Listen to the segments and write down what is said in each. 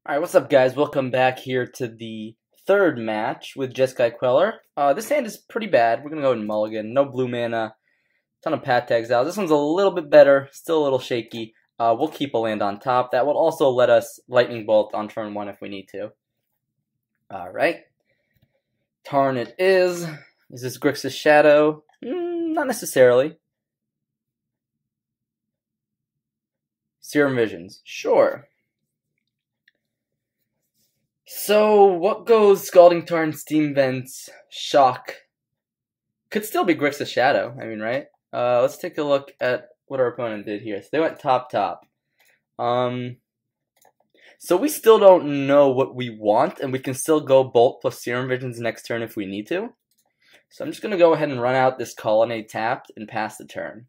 Alright, what's up guys? Welcome back here to the third match with Jeskai Queller. This hand is pretty bad. We're going to go and mulligan. No blue mana. Ton of pat tags out. This one's a little bit better. Still a little shaky. We'll keep a land on top. That will also let us lightning bolt on turn 1 if we need to. Alright. Tarn it is. Is this Grixis Shadow? Not necessarily. Serum Visions. Sure. So, what goes Scalding Tarn, Steam Vents, Shock? Could still be Grixis Shadow, I mean, right? Let's take a look at what our opponent did here. So they went top. So we still don't know what we want, and we can still go Bolt plus Serum Visions next turn if we need to. So I'm just going to go ahead and run out this Colonnade tapped and pass the turn.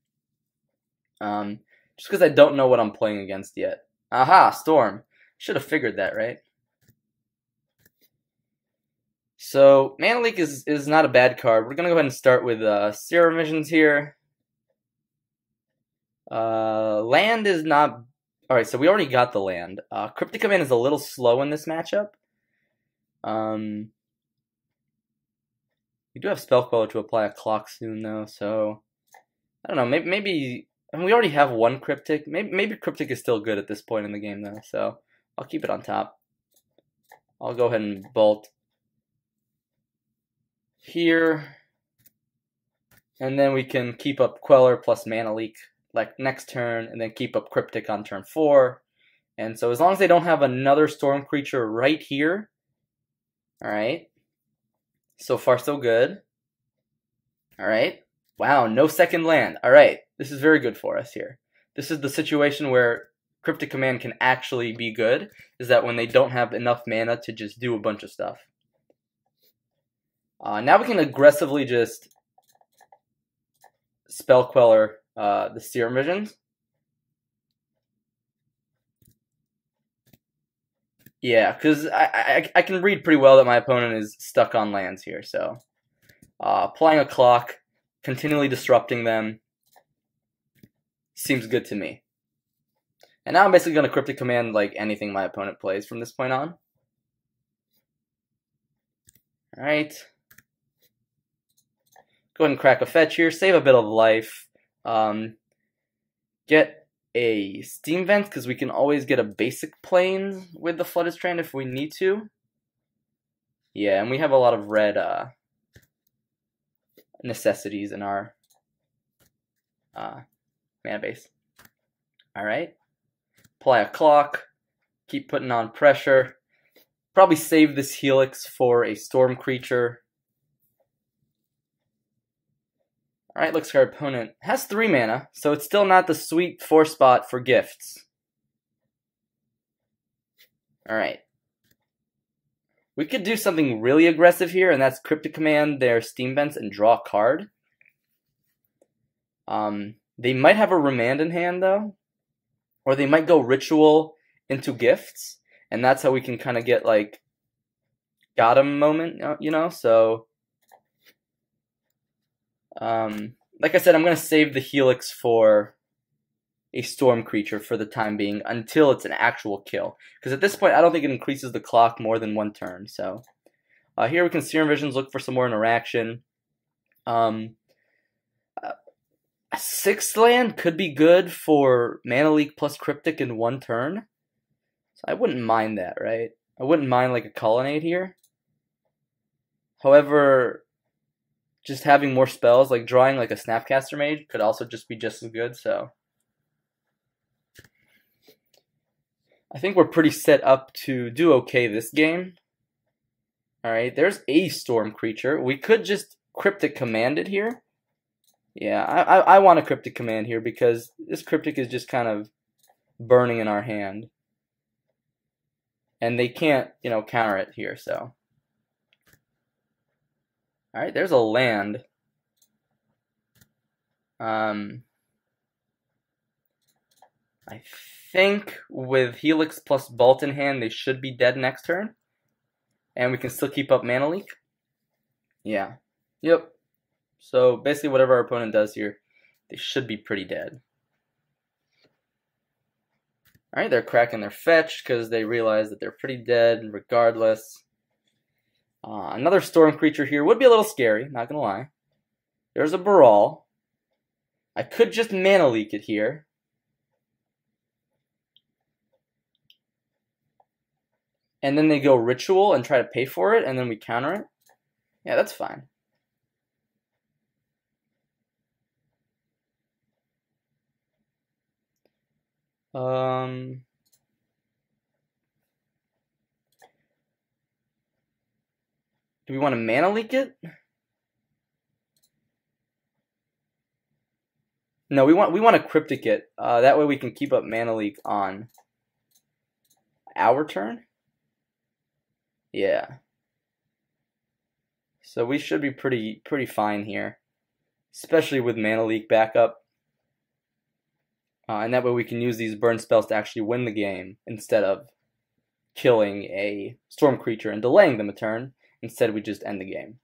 Just because I don't know what I'm playing against yet. Aha, Storm. Should have figured that, right? So, Mana Leak is not a bad card. We're going to go ahead and start with Serum Visions here. Land is not... Alright, so we already got the land. Cryptic Command is a little slow in this matchup. We do have Spell Queller to apply a clock soon, though, so... I don't know, maybe I mean, we already have one Cryptic. Maybe Cryptic is still good at this point in the game, though, so I'll keep it on top. I'll go ahead and Bolt here, and then we can keep up Queller plus Mana Leak like next turn, and then keep up Cryptic on turn 4. And so as long as they don't have another Storm creature right here, alright, so far so good. Alright, wow, no second land. Alright, this is very good for us here. This is the situation where Cryptic Command can actually be good, is that when they don't have enough mana to just do a bunch of stuff. Now we can aggressively just Spell Queller the Serum Visions. Yeah, because I can read pretty well that my opponent is stuck on lands here, so applying a clock, continually disrupting them, seems good to me. And now I'm basically going to Cryptic Command like anything my opponent plays from this point on. Alright. Go ahead and crack a fetch here, save a bit of life. Get a Steam Vent, because we can always get a basic plane with the Flooded Strand if we need to. Yeah, and we have a lot of red necessities in our mana base. Alright. Apply a clock. Keep putting on pressure. Probably save this Helix for a Storm creature. Alright, looks like our opponent has 3 mana, so it's still not the sweet 4 spot for gifts. Alright. We could do something really aggressive here, and that's Cryptic Command their Steam Vents and draw a card. They might have a Remand in hand, though. Or they might go Ritual into gifts, and that's how we can kind of get, like, got him moment, you know? So... like I said, I'm going to save the Helix for a Storm creature for the time being until it's an actual kill. Because at this point, I don't think it increases the clock more than 1 turn. So here we can Serum Visions, look for some more interaction. A 6th land could be good for Mana Leak plus Cryptic in 1 turn. So I wouldn't mind that, right? I wouldn't mind like a Colonnade here. However... just having more spells, like drawing like a Snapcaster Mage, could also just be just as good, so... I think we're pretty set up to do okay this game. Alright, there's a Storm creature. We could just Cryptic Command it here. Yeah, I want a Cryptic Command here, because this Cryptic is just kind of burning in our hand. And they can't, you know, counter it here, so... Alright, there's a land. I think with Helix plus Bolt in hand, they should be dead next turn. And we can still keep up Mana Leak. Yeah. Yep. So basically whatever our opponent does here, they should be pretty dead. Alright, they're cracking their fetch because they realize that they're pretty dead regardless. Another storm creature here would be a little scary, not gonna lie. There's a Baral. I could just mana leak it here. And then they go ritual and try to pay for it, and then we counter it. Yeah, that's fine. Do we want to mana leak it? No, we want to cryptic it. That way we can keep up mana leak on our turn. Yeah. So we should be pretty fine here, especially with mana leak backup. And that way we can use these burn spells to actually win the game instead of killing a storm creature and delaying them a turn. Instead, we just end the game.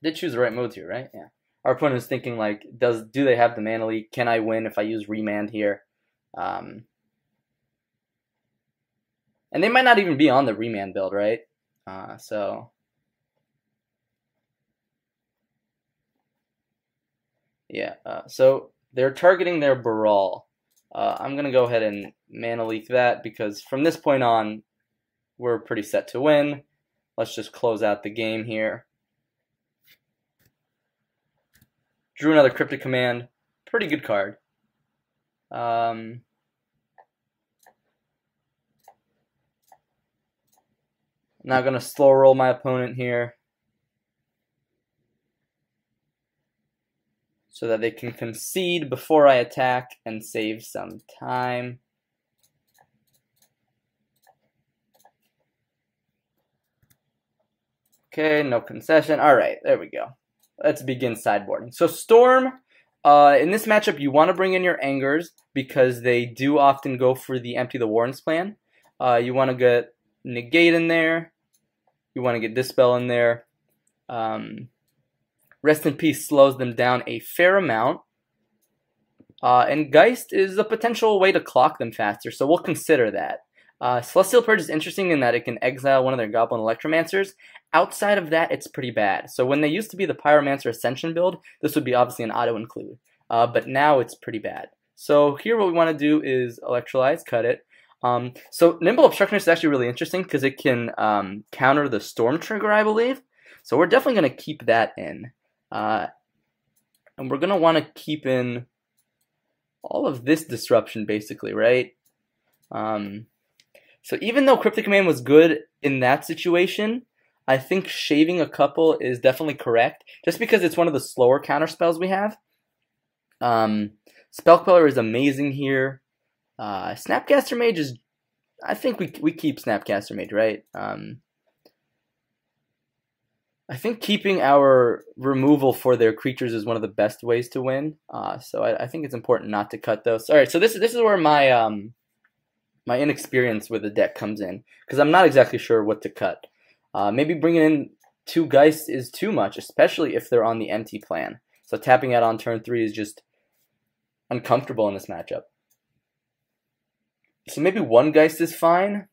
Did choose the right modes here, right? Yeah. Our opponent is thinking like, do they have the mana leak? Can I win if I use remand here? And they might not even be on the remand build, right? So yeah. So they're targeting their Baral. I'm gonna go ahead and mana leak that because from this point on, we're pretty set to win. Let's just close out the game here. Drew another Cryptic Command. Pretty good card. Not going to slow roll my opponent here, so that they can concede before I attack and save some time. Okay, no concession. Alright, there we go. Let's begin sideboarding. So Storm, in this matchup, you want to bring in your Angers because they do often go for the Empty the Warrens plan. You want to get Negate in there. You want to get Dispel in there. Rest in Peace slows them down a fair amount. And Geist is a potential way to clock them faster, so we'll consider that. Celestial Purge is interesting in that it can exile one of their Goblin Electromancers. Outside of that, it's pretty bad. So when they used to be the Pyromancer Ascension build, this would be obviously an auto-include. But now it's pretty bad. So here what we want to do is Electrolyze, cut it. So Nimble Obstructionist is actually really interesting because it can counter the Storm trigger, I believe. So we're definitely going to keep that in. And we're going to want to keep in all of this disruption, basically, right? So even though Cryptic Command was good in that situation, I think shaving a couple is definitely correct, just because it's one of the slower counter spells we have. Spell Queller is amazing here. Snapcaster Mage is, I think we keep Snapcaster Mage, right? I think keeping our removal for their creatures is one of the best ways to win. So I think it's important not to cut those. All right, so this is where my my inexperience with the deck comes in, because I'm not exactly sure what to cut. Maybe bringing in 2 Geists is too much, especially if they're on the empty plan. So tapping out on turn 3 is just uncomfortable in this matchup. So maybe 1 Geist is fine.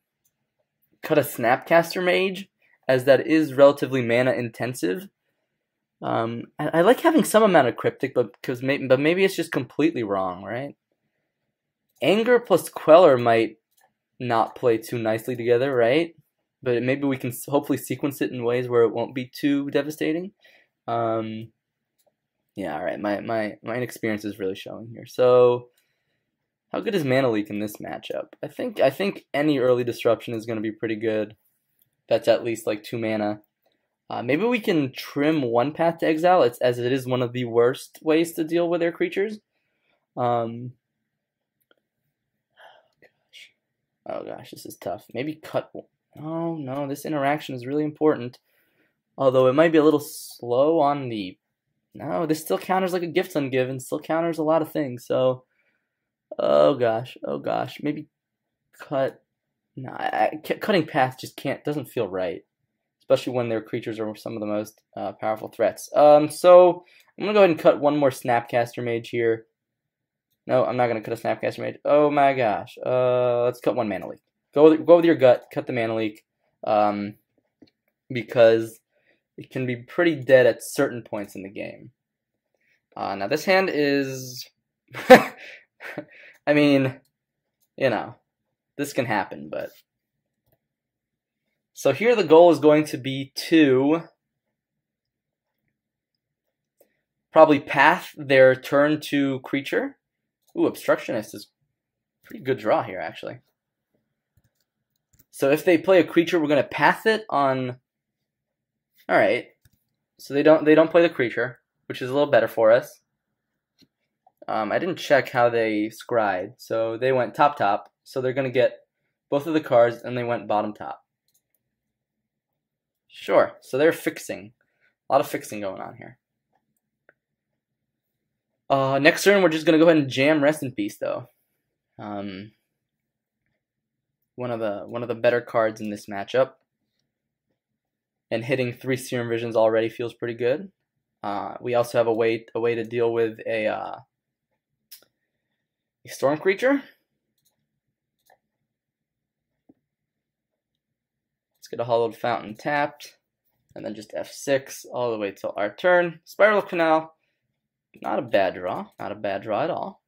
Cut a Snapcaster Mage, as that is relatively mana intensive. I like having some amount of Cryptic, but maybe it's just completely wrong, right? Anger plus Queller might not play too nicely together, right? But maybe we can hopefully sequence it in ways where it won't be too devastating. Yeah, all right. My inexperience is really showing here. So, how good is Mana Leak in this matchup? I think any early disruption is going to be pretty good. That's at least like 2 mana. Maybe we can trim 1 Path to Exile, as it is one of the worst ways to deal with their creatures. Oh gosh, this is tough. Maybe cut. Oh no, this interaction is really important. Although it might be a little slow on the. No, this still counters like a Gift Ungiven. Still counters a lot of things. So, oh gosh, maybe cut. No, cutting Path just doesn't feel right, especially when their creatures are some of the most powerful threats. So I'm gonna go ahead and cut 1 more Snapcaster Mage here. No, I'm not gonna cut a Snapcaster Mage. Oh my gosh. Let's cut one Mana Leak. Go with your gut. Cut the Mana Leak. Because it can be pretty dead at certain points in the game. Now this hand is, I mean, you know, this can happen, but. So here the goal is going to be to probably path their turn 2 creature. Ooh, Obstructionist is a pretty good draw here, actually. So if they play a creature, we're going to path it on. All right. So they don't play the creature, which is a little better for us. I didn't check how they scried, so they went top, so they're going to get both of the cards, and they went bottom top. Sure, so they're fixing. A lot of fixing going on here. Next turn, we're just going to go ahead and jam Rest in Peace, though. One of the better cards in this matchup. And hitting 3 Serum Visions already feels pretty good. We also have a way to deal with a Storm Creature. Let's get a Hollowed Fountain tapped, and then just F6 all the way till our turn. Spiral Canal, not a bad draw. Not a bad draw at all.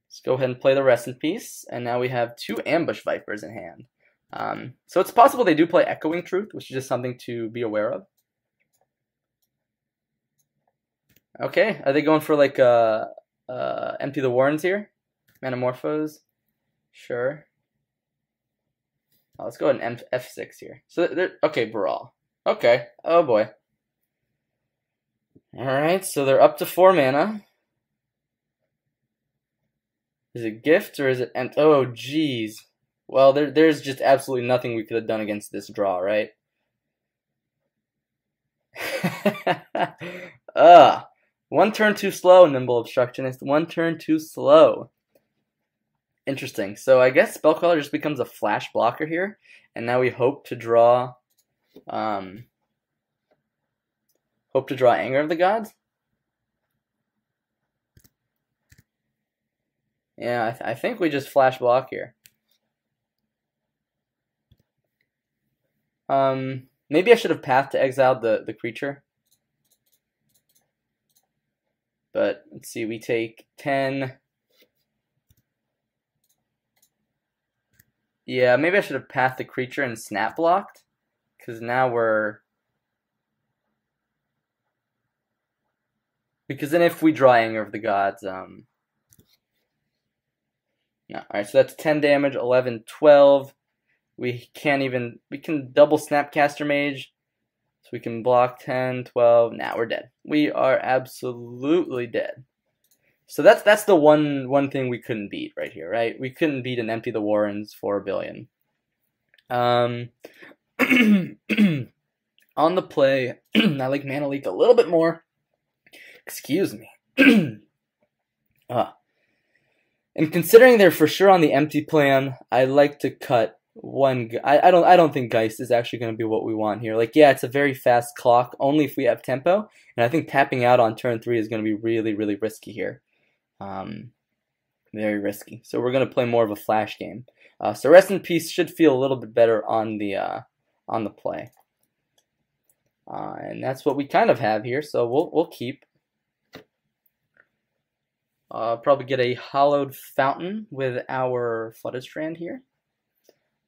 Let's go ahead and play the Rest in Peace, and now we have 2 Ambush Vipers in hand. So it's possible they do play Echoing Truth, which is just something to be aware of. Okay, are they going for like Empty the Warrens here? Metamorphose? Sure. Oh, let's go ahead and F6 here. So okay, Brawl. Okay, oh boy. Alright, so they're up to 4 mana. Is it Gift or is it oh jeez. Well, there's just absolutely nothing we could have done against this draw, right? One turn too slow, Nimble Obstructionist. One turn too slow. Interesting. So I guess Spell Queller just becomes a flash blocker here, and now we hope to draw Anger of the Gods. Yeah, I think we just flash block here. Maybe I should have Path to exile the creature. But let's see, we take 10. Yeah, maybe I should have Path the creature and snap blocked, because now we're. Because then if we draw Anger of the Gods, no. Alright, so that's 10 damage, 11, 12. We can double Snapcaster Mage. So we can block 10, 12. Nah, we're dead. We are absolutely dead. So that's the one thing we couldn't beat right here, right? We couldn't beat an Empty the Warrens for a billion. On the play, I like Mana Leak a little bit more. Excuse me. And considering they're for sure on the empty plan, I like to cut one. I don't think Geist is actually going to be what we want here. Like, yeah, it's a very fast clock, only if we have tempo, and I think tapping out on turn 3 is going to be really, really risky here. Very risky. So we're going to play more of a flash game. So Rest in Peace should feel a little bit better on the play, and that's what we kind of have here. So we'll keep. Probably get a Hollowed Fountain with our Flooded Strand here.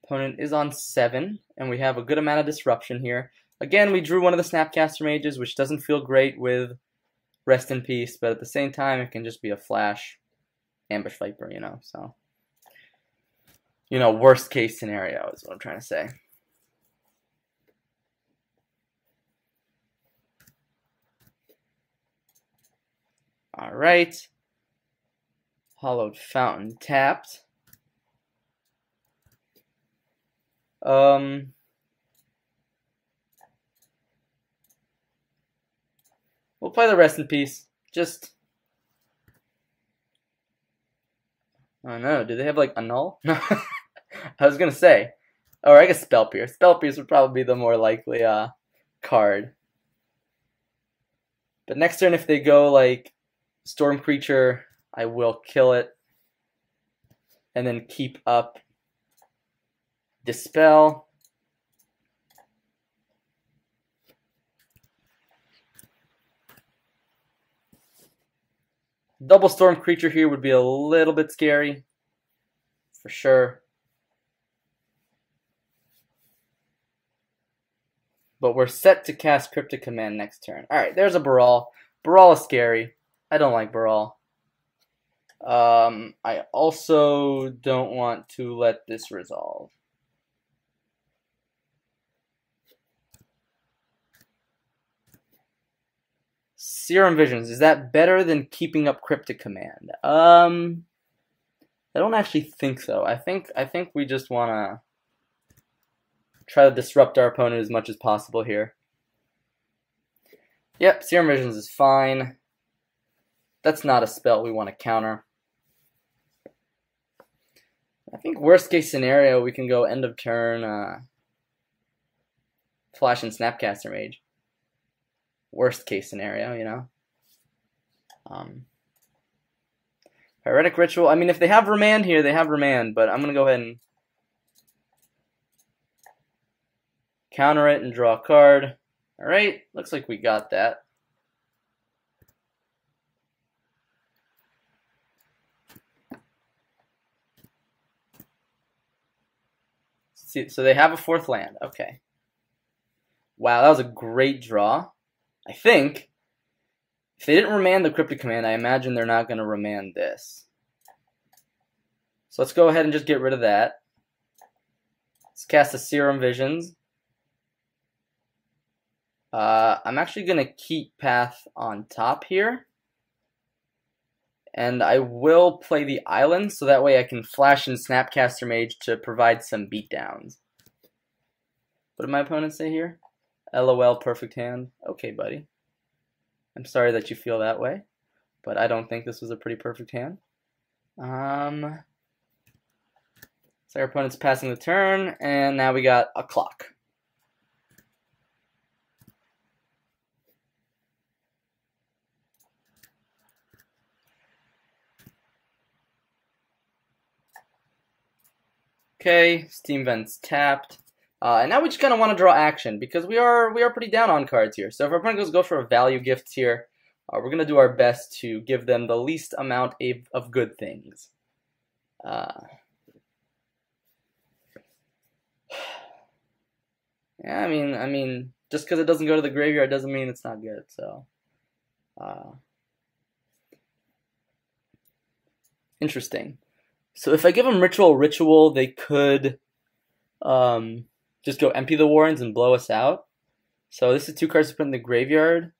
Opponent is on 7, and we have a good amount of disruption here. Again, we drew one of the Snapcaster Mages, which doesn't feel great with Rest in Peace, but at the same time, it can just be a flash Ambush Viper, you know, so. You know, worst case scenario is what I'm trying to say. Alright. Hollowed Fountain tapped. We'll play the Rest in Peace. Just, I don't know. Do they have like a null? No, I was gonna say, or I guess Spell Pierce. Spell Pierce would probably be the more likely card. But next turn, if they go like Storm Creature, I will kill it and then keep up Dispel. Double Storm creature here would be a little bit scary, for sure. But we're set to cast Cryptic Command next turn. Alright, there's a Baral. Baral is scary. I don't like Baral. I also don't want to let this resolve. Serum Visions, is that better than keeping up Cryptic Command? I don't actually think so. I think we just want to try to disrupt our opponent as much as possible here. Yep, Serum Visions is fine. That's not a spell we want to counter. I think worst case scenario, we can go end of turn, Flash and Snapcaster Mage. Worst case scenario, you know. Heretic Ritual. I mean, if they have Remand here, they have Remand, but I'm going to go ahead and counter it and draw a card. Alright, looks like we got that. See, so they have a 4th land. Okay. Wow, that was a great draw. I think if they didn't remand the Cryptic Command, I imagine they're not going to remand this. So let's go ahead and just get rid of that. Let's cast a Serum Visions. I'm actually going to keep Path on top here. And I will play the island, so that way I can flash in Snapcaster Mage to provide some beatdowns. What did my opponent say here? LOL, perfect hand. Okay, buddy. I'm sorry that you feel that way, but I don't think this was a pretty perfect hand. So our opponent's passing the turn, and now we got a clock. Okay, Steam Vent's tapped. And now we just kind of want to draw action because we are pretty down on cards here. So if our opponent goes go for a value gift here, we're going to do our best to give them the least amount of good things. Yeah, I mean, just because it doesn't go to the graveyard doesn't mean it's not good. So, interesting. So if I give them Ritual, they could just go empty the Warrens and blow us out. So this is 2 cards to put in the graveyard.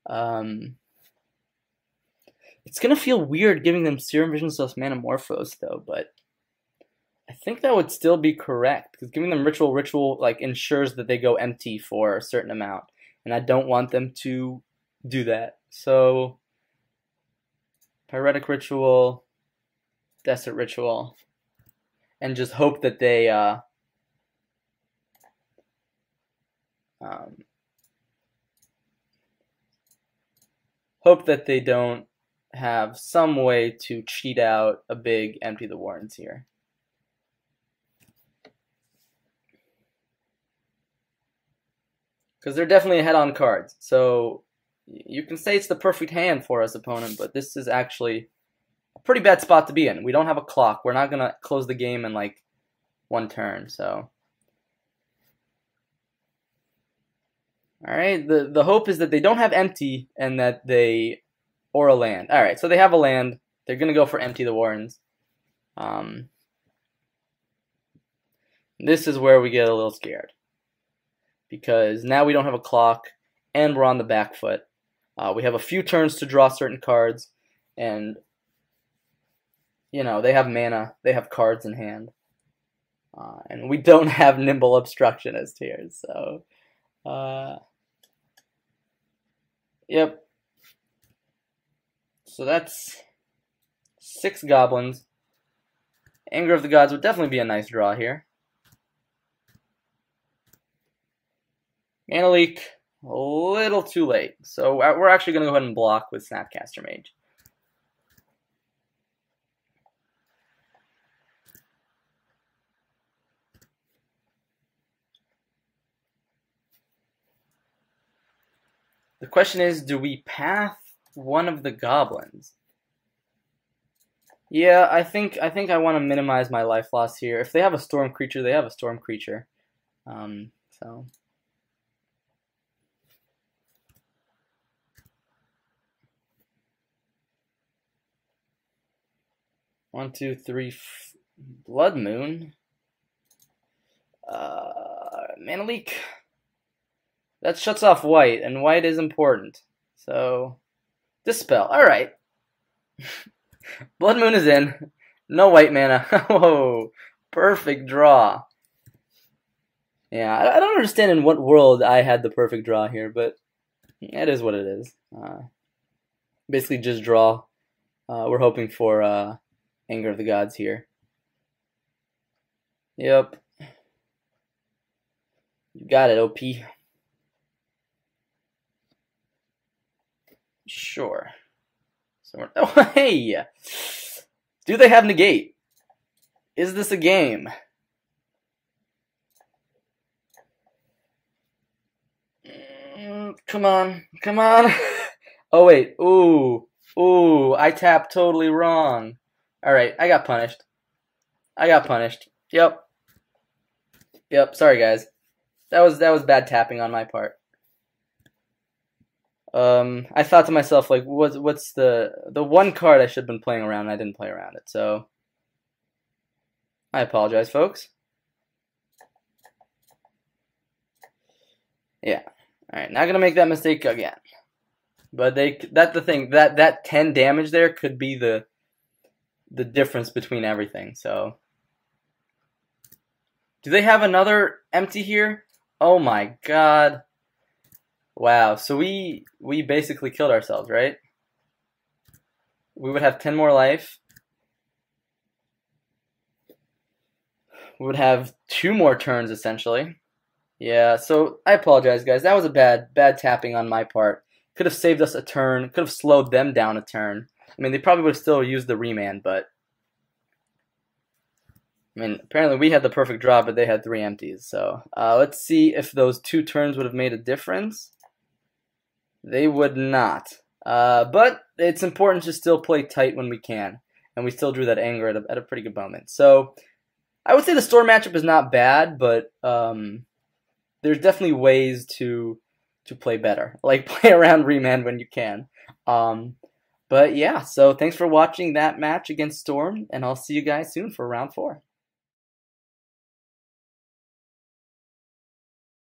It's going to feel weird giving them Serum Visions plus Manamorphose, though, but I think that would still be correct, because giving them Ritual like ensures that they go empty for a certain amount, and I don't want them to do that. So, Pyretic Ritual, Desert Ritual, and just hope that they don't have some way to cheat out a big Empty the Warrens here. Because they're definitely ahead on cards. So you can say it's the perfect hand for us, opponent, but this is actually a pretty bad spot to be in. We don't have a clock. We're not going to close the game in like 1 turn, so. Alright, the hope is that they don't have empty and that they or a land. Alright, so they have a land. They're going to go for Empty the Warrens. This is where we get a little scared, because now we don't have a clock and we're on the back foot. We have a few turns to draw certain cards, and you know, they have mana, they have cards in hand, and we don't have Nimble Obstructionist here, so yep. So that's 6 goblins. Anger of the Gods would definitely be a nice draw here. Mana Leak, a little too late. So we're actually going to go ahead and block with Snapcaster Mage. The question is, do we path one of the goblins? Yeah, I think I want to minimize my life loss here. If they have a storm creature, they have a storm creature. So 1, 2, 3, Blood Moon. Mana Leak. That shuts off white, and white is important. So, Dispel. Alright. Blood Moon is in. No white mana. Whoa. Perfect draw. Yeah, I don't understand in what world I had the perfect draw here, but it is what it is. Basically just draw. We're hoping for Anger of the Gods here. Yep. You got it, OP. Sure. So oh, hey! Do they have negate? Is this a game? Come on. Come on. Oh, wait. Ooh. Ooh. I tapped totally wrong. Alright, I got punished. I got punished. Yep. Yep, sorry guys. That was bad tapping on my part. I thought to myself, like, what's the one card I should have been playing around, and I didn't play around it, so I apologize, folks. Yeah. Alright, not gonna make that mistake again. But that's the thing, that 10 damage there could be the difference between everything, so. Do they have another empty here? Oh my god. Wow, so we basically killed ourselves, right? We would have 10 more life. We would have 2 more turns, essentially. Yeah, so I apologize, guys. That was a bad tapping on my part. Could have saved us a turn. Could have slowed them down a turn. I mean, they probably would have still used the remand, but I mean, apparently we had the perfect draw, but they had 3 empties. So let's see if those 2 turns would have made a difference. They would not. But it's important to still play tight when we can. And we still drew that anger at a pretty good moment. So I would say the Storm matchup is not bad, but there's definitely ways to play better. Like play around remand when you can. But yeah, so thanks for watching that match against Storm, and I'll see you guys soon for round 4.